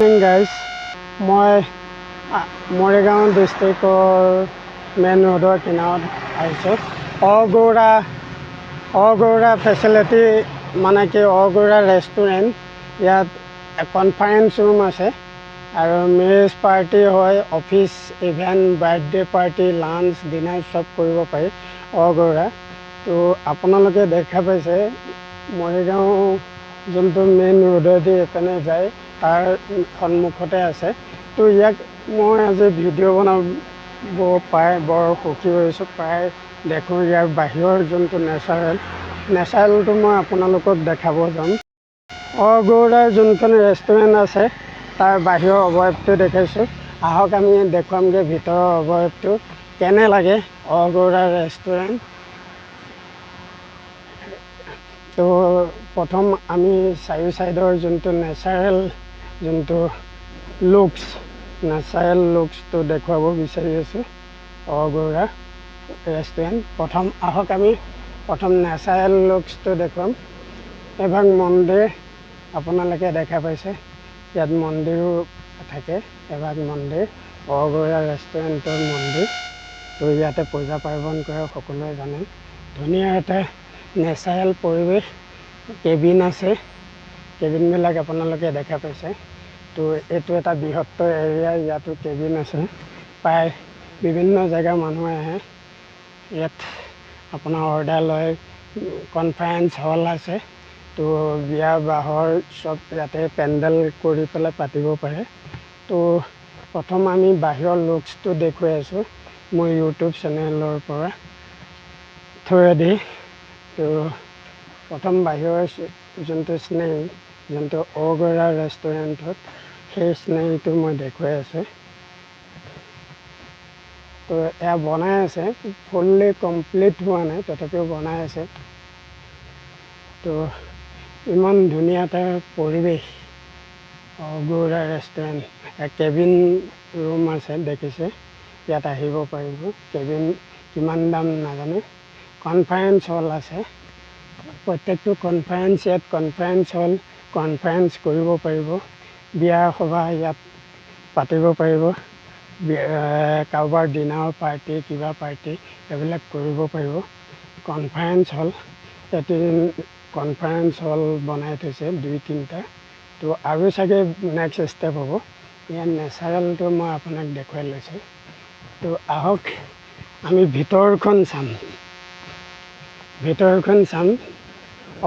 Morning guys, মই মৰিগাঁও ডিষ্ট্ৰিক্টৰ main ৰোডৰ কিনাৰত আহিছোঁ। অগৌৰা ফেচিলিটি মানে কি অগৌৰা ৰেষ্টুৰেণ্ট। ইয়াত কনফাৰেঞ্চ ৰুম আছে আৰু মেৰেজ পাৰ্টি হয়, office event, birthday party, lunch, dinner চব কৰিব পাৰি অগৌৰা। তো আপোনালোকে দেখা পাইছে মৰিগাঁও যোনটো মেইন ৰোডেদি এপিনে যায় তাৰ সন্মুখতে আছে। তো ইয়াক মই আজি ভিডিঅ' বনাব পাই বৰ সুখী হৈছোঁ। প্ৰায় দেখোঁ ইয়াৰ বাহিৰৰ যোনটো নেচাৰেলটো মই আপোনালোকক দেখাব যাম। অগৌৰাৰ যোনখন ৰেষ্টুৰেণ্ট আছে তাৰ বাহিৰৰ অৱয়ৱটো দেখাইছোঁ। আহক আমি দেখুৱামগৈ ভিতৰৰ অৱয়ৱটো কেনে লাগে অগৌৰা ৰেষ্টুৰেণ্ট। তো প্ৰথম আমি চাৰিও ছাইডৰ যোনটো যোনটো নেচাৰেল লুকছটো দেখুৱাব বিচাৰি আছোঁ অগৌৰা ৰেষ্টুৰেণ্ট। আহক আমি প্ৰথম নেচাৰেল লুকছটো দেখুৱাম। এভাগ মন্দিৰ আপোনালোকে দেখা পাইছে, ইয়াত মন্দিৰো থাকে। এভাগ মন্দিৰ অগৌৰা ৰেষ্টুৰেণ্টৰ মন্দিৰ। তো ইয়াতে পূজা পাৰ্বণ কৰে সকলোৱে জানে। ধুনীয়া এটা নেচাৰেল পৰিৱেশ, কেবিন আছে, কেবিনবিলাক আপোনালোকে দেখা পাইছে। তো এইটো এটা বৃহত্তৰ এৰিয়া, ইয়াতো কেবিন আছে। প্ৰায় বিভিন্ন জেগাৰ মানুহ আহে ইয়াত, আপোনাৰ অৰ্ডাৰ লয়। কনফাৰেঞ্চ হল আছে, তো বিয়া বাহৰ চব ইয়াতে পেণ্ডেল কৰি পেলাই পাতিব পাৰে। তো প্ৰথম আমি বাহিৰৰ লুকছটো দেখুৱাই আছোঁ মোৰ ইউটিউব চেনেলৰ পৰা থ্ৰুৱেদি। তো প্ৰথম বাহিৰৰ যোনটো যোনটো অগৌৰা ৰেষ্টুৰেণ্টত সেই স্নেহটো মই দেখুৱাই আছোঁ। তো এয়া বনাই আছে, ফুল্লি কমপ্লিট হোৱা নাই, তথাপিও বনাই আছে। তো ইমান ধুনীয়া এটা পৰিৱেশ অগৌৰা ৰেষ্টুৰেণ্ট। কেবিন ৰুম আছে দেখিছে, ইয়াত আহিব পাৰিব। কেবিন কিমান দাম নাজানো। কনফাৰেঞ্চ হল আছে, প্ৰত্যেকটো ইয়াত কনফাৰেঞ্চ হল, কনফাৰেঞ্চ কৰিব পাৰিব। বিয়া সভা ইয়াত পাতিব পাৰিব। কাৰোবাৰ ডিনাৰ পাৰ্টি, কিবা পাৰ্টি এইবিলাক কৰিব পাৰিব। কনফাৰেঞ্চ হল, ইয়াতে কনফাৰেঞ্চ হল বনাই থৈছে 2-3টা। তো আৰু চাগে নেক্সট ষ্টেপ হ'ব। ইয়াৰ নেচাৰেলটো মই আপোনাক দেখুৱাই লৈছোঁ। তো আহক আমি ভিতৰখন চাম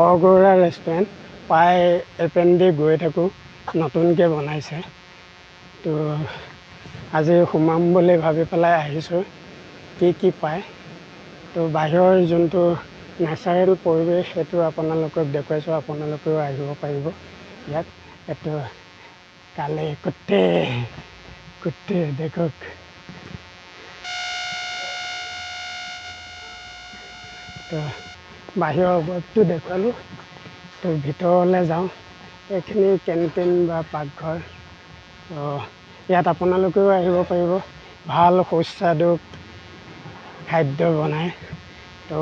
অগৌৰা ৰেষ্টুৰেণ্ট। প্ৰায় এপেন্দি গৈ থাকোঁ, নতুনকৈ বনাইছে। তো আজি সোমাম বুলি ভাবি পেলাই আহিছোঁ, কি পায়। তো বাহিৰৰ যোনটো নেচাৰেল পৰিৱেশ সেইটো আপোনালোকক দেখুৱাইছোঁ। আপোনালোকেও আহিব পাৰিব ইয়াত। এইটো কালি কুত্তে দেখক। তো বাহিৰৰ অৱয়ৱটো দেখুৱালোঁ। তো ভিতৰলৈ যাওঁ, এইখিনি কেণ্টিন বা পাকঘৰ। তো ইয়াত আপোনালোকেও আহিব পাৰিব, ভাল সুস্বাদু খাদ্য বনায়। তো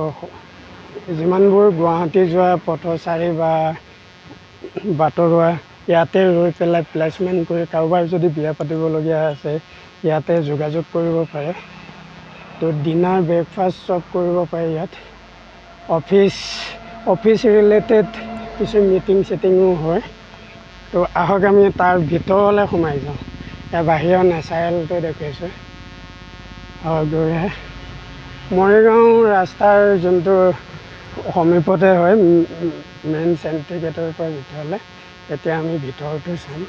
যিমানবোৰ গুৱাহাটী যোৱা পথচাৰী বা বাটৰুৱা ইয়াতে ৰৈ পেলাই প্লেচমেণ্ট কৰি কাৰোবাৰ যদি বিয়া পাতিবলগীয়া আছে ইয়াতে যোগাযোগ কৰিব পাৰে। তো ডিনাৰ ব্ৰেকফাষ্ট চব কৰিব পাৰে ইয়াত। অফিচ ৰিলেটেড কিছু মিটিঙো হয়। তো আহক আমি তাৰ ভিতৰলৈ সোমাই যাওঁ। বাহিৰৰ নেচাৰেলটো দেখুৱাইছোঁ অগৌৰা। মৰিগাঁও ৰাস্তাৰ যোনটো সমীপতে হয়, মেইন চেণ্ট্ৰি গেটৰ পৰা ভিতৰলৈ। এতিয়া আমি ভিতৰটো চাম।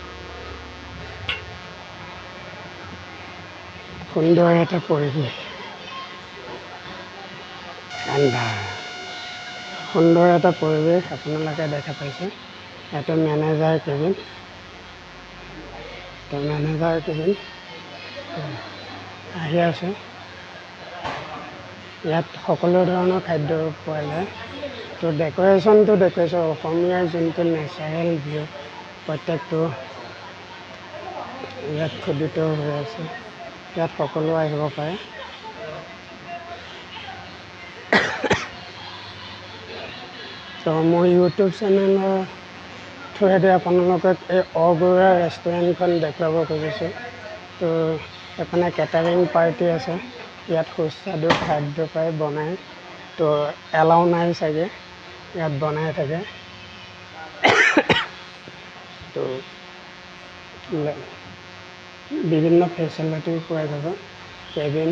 সুন্দৰ এটা পৰিৱেশ, সুন্দৰ এটা পৰিৱেশ আপোনালোকে দেখা পাইছে। এইটো মেনেজাৰ কেবিন, আহি আছে। ইয়াত সকলো ধৰণৰ খাদ্য পোৱা যায়। তো ডেক'ৰেশ্যনটো দেখুৱাইছোঁ, অসমীয়াৰ যোনটো নেচাৰেল ভিউ প্ৰত্যেকটো ইয়াত খোদিত হৈ আছে। ইয়াত সকলো আহিব পাৰে। তো মোৰ ইউটিউব চেনেলৰ থ্ৰুৱেদি আপোনালোকক এই অগৌৰা ৰেষ্টুৰেণ্টখন দেখুৱাব খুজিছোঁ। তো এফালে কেটাৰিং পাৰ্টি আছে, ইয়াত সুস্বাদু খাদ্য প্ৰায় বনায়। তো এলাও নাই চাগে, ইয়াত বনাই থাকে। তো বিভিন্ন ফেচিলিটি পোৱা যাব, কেবিন।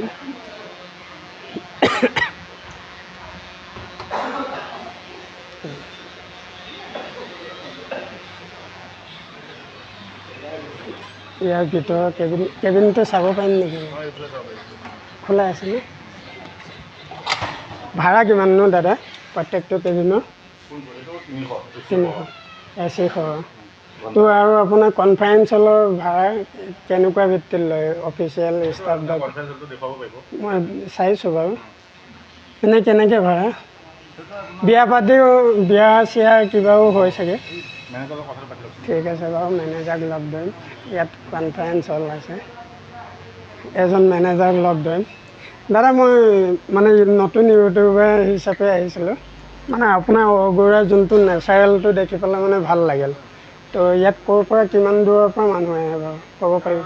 ইয়াৰ ভিতৰৰ কেবিনটো চাব পাৰিম নেকি? খোলা আছেনে? ভাড়া কিমাননো দাদা প্ৰত্যেকটো কেবিনৰ? 300 AC সহ। তো আৰু আপোনাৰ কনফাৰেন্স হলৰ ভাড়া কেনেকুৱা ভিত্তিত লয়? অফিচিয়েল ষ্টাফ মই চাইছোঁ বাৰু। এনেই কেনেকৈ ভাড়া? বিয়া পাতিও, বিয়া চিয়া কিবাও হয় চাগে? ঠিক আছে বাৰু, মেনেজাৰক লগ ধৰিম। ইয়াত কনফাৰেন্স হল আছে, এজন মেনেজাৰক লগ ধৰিম। দাদা মই মানে নতুন ইউটিউবাৰ হিচাপে আহিছিলোঁ, মানে আপোনাৰ অগৌৰা যোনটো নেচাৰেলটো দেখি পেলাই মানে ভাল লাগিল। তো ইয়াত ক'ৰ পৰা কিমান দূৰৰ পৰা মানুহ আহে বাৰু ক'ব পাৰিব?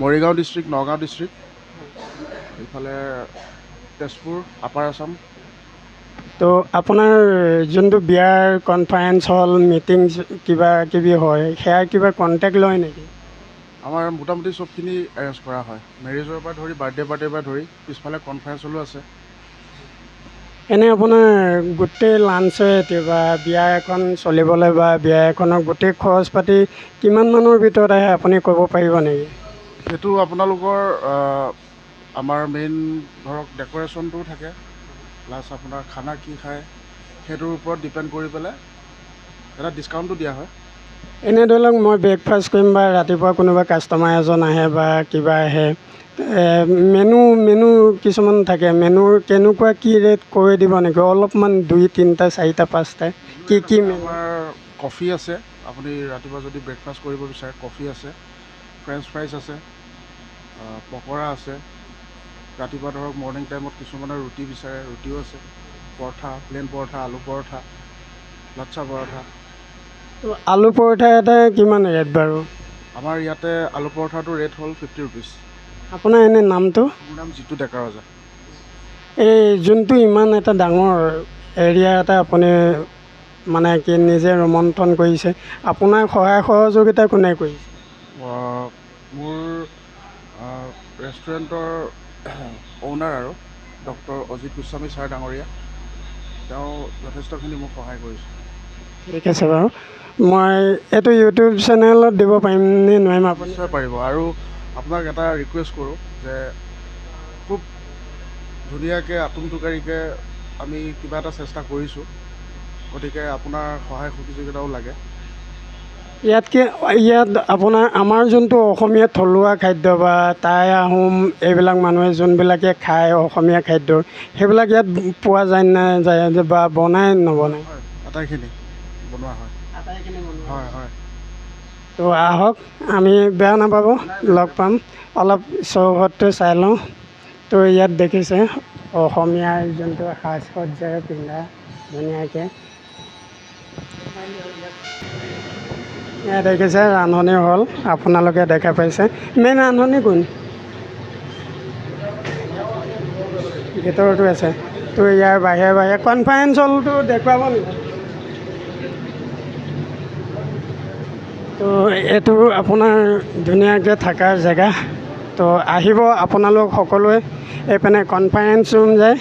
মৰিগাঁও ডিষ্ট্ৰিক্ট, নগাঁও ডিষ্ট্ৰিক্ট, এইফালে তেজপুৰ, আপাৰ আছাম। তো আপোনাৰ যোনটো বিয়াৰ কনফাৰেন্স হল, মিটিং কিবা কিবি হয়, সেয়া কিবা কণ্টেক্ট লয় নেকি? আমাৰ মোটামুটি চবখিনি এৰেঞ্জ কৰা হয়, মেৰেজৰ পৰা ধৰি বাৰ্থডে পাৰ্টিৰ পৰা ধৰি, পিছফালে কনফাৰেন্স হলো আছে। এনেই আপোনাৰ গোটেই লাঞ্চেট বা বিয়া এখন চলিবলৈ বা বিয়া এখনৰ গোটেই খৰচ পাতি কিমান মানৰ ভিতৰত আহে আপুনি ক'ব পাৰিব নেকি? সেইটো আপোনালোকৰ আমাৰ মেইন ধৰক ডেক'ৰেশ্যনটোও থাকে, প্লাছ আপোনাৰ খানা কি খায় সেইটোৰ ওপৰত ডিপেণ্ড কৰি পেলাই এটা ডিছকাউণ্টটো দিয়া হয়। এনে ধৰি লওক মই ব্ৰেকফাষ্ট কৰিম বা ৰাতিপুৱা কোনোবা কাষ্টমাৰ এজন আহে বা কিবা আহে, মেনু কিছুমান থাকে, মেনুৰ কেনেকুৱা কি ৰেট কৰি দিব নেকি? অলপমান 2, 3, 4, 5টা কি আমাৰ কফি আছে, আপুনি ৰাতিপুৱা যদি ব্ৰেকফাষ্ট কৰিব বিচাৰে কফি আছে, ফ্ৰেঞ্চ ফ্ৰাইজ আছে, পকৰা আছে। ৰাতিপুৱা ধৰক মৰ্ণিং টাইমত কিছুমানে ৰুটি বিচাৰে, ৰুটিও আছে, পৰঠা, প্লেইন পৰঠা, আলু পৰঠা, লাচ্ছা পৰঠা। আলু পৰঠা এটা কিমান ৰেট বাৰু? আমাৰ ইয়াতে আলু পৰঠাটোৰ ৰেট হ'ল 50 ৰুপিজ। আপোনাৰ এনে নামটো? মোৰ নাম জিতু ডেকা ৰজা। এই যোনটো ইমান এটা ডাঙৰ এৰিয়া এটা আপুনি মানে কি নিজে ৰোমন্থন কৰিছে, আপোনাৰ সহায় সহযোগিতা কোনে কৰিছে? মোৰ ৰেষ্টুৰেণ্টৰ অ'নাৰ আৰু ডক্টৰ অজিত গোস্বামী ছাৰ ডাঙৰীয়া, তেওঁ যথেষ্টখিনি মোক সহায় কৰিছে। ঠিক আছে বাৰু, মই এইটো ইউটিউব চেনেলত দিব পাৰিম নে নোৱাৰিম? আপুনি নিশ্চয় পাৰিব। আৰু আপোনাক এটা ৰিকুৱেষ্ট কৰোঁ যে খুব ধুনীয়াকৈ আটোমটোকাৰীকৈ আমি কিবা এটা চেষ্টা কৰিছোঁ, গতিকে আপোনাৰ সহায় সহযোগিতাও লাগে। ইয়াত আপোনাৰ আমাৰ যোনটো অসমীয়া থলুৱা খাদ্য বা টাই আহোম এইবিলাক মানুহে যোনবিলাকে খায় অসমীয়া খাদ্য, সেইবিলাক ইয়াত পোৱা যায় নাযায় বা বনাই নবনায়? হয়, আটাইখিনি বনোৱা হয়। হয় হয়। তো আহক, আমি বেয়া নাপাব, লগ পাম, অলপ চৌহদটো চাই লওঁ। তো ইয়াত দেখিছে অসমীয়াৰ যোনটো সাজ সজ্জাৰে পিন্ধা ধুনীয়াকৈ। ইয়াত দেখিছে ৰান্ধনি হল, আপোনালোকে দেখা পাইছে। মেইন ৰান্ধনি কোন? ভিতৰতো আছে। তো ইয়াৰ বাহিৰে বাহিৰে কনফাৰেন্স হলটো দেখুৱাব নেকি? তো এইটো আপোনাৰ ধুনীয়াকৈ থকাৰ জেগা। তো আহিব আপোনালোক সকলোৱে। এইপিনে কনফাৰেন্স ৰুম যায়,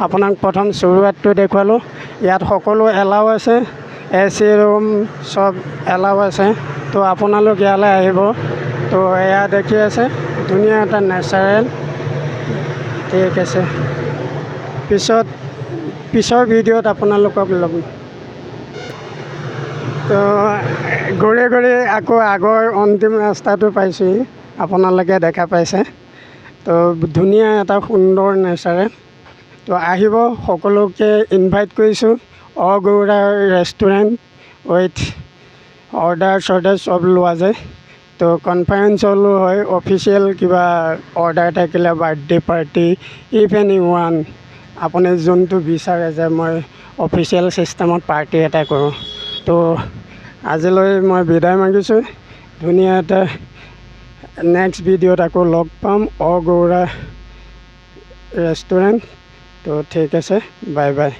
আপোনাক প্ৰথম চুৰুৱাতটো দেখুৱালোঁ। ইয়াত সকলো এলাও আছে, AC ৰুম চব এলাও আছে। তো আপোনালোক ইয়ালৈ আহিব। তো এয়া দেখি আছে ধুনীয়া এটা নেচাৰেল। ঠিক আছে, পিছৰ ভিডিঅ'ত আপোনালোকক লগ। তো ঘূৰি আকৌ আগৰ অন্তিম ৰাস্তাটো পাইছোঁহি, আপোনালোকে দেখা পাইছে। তো ধুনীয়া এটা সুন্দৰ নেচাৰেল। তো আহিব, সকলোকে ইনভাইট কৰিছোঁ। অগৌৰা ৰেষ্টুৰেণ্ট উইথ অৰ্ডাৰ চব লোৱা যায়। তো কনফাৰেন্স হলো হয়, অফিচিয়েল কিবা অৰ্ডাৰ থাকিলে, birthday party, if any one, আপুনি যোনটো বিচাৰে যে মই অফিচিয়েল চিষ্টেমত পাৰ্টি এটা কৰোঁ। তো আজিলৈ মই বিদায় মাগিছোঁ। ধুনীয়া এটা নেক্সট ভিডিঅ'ত আকৌ লগ পাম অগৌৰা ৰেষ্টুৰেণ্ট। তো ঠিক আছে, বাই বাই।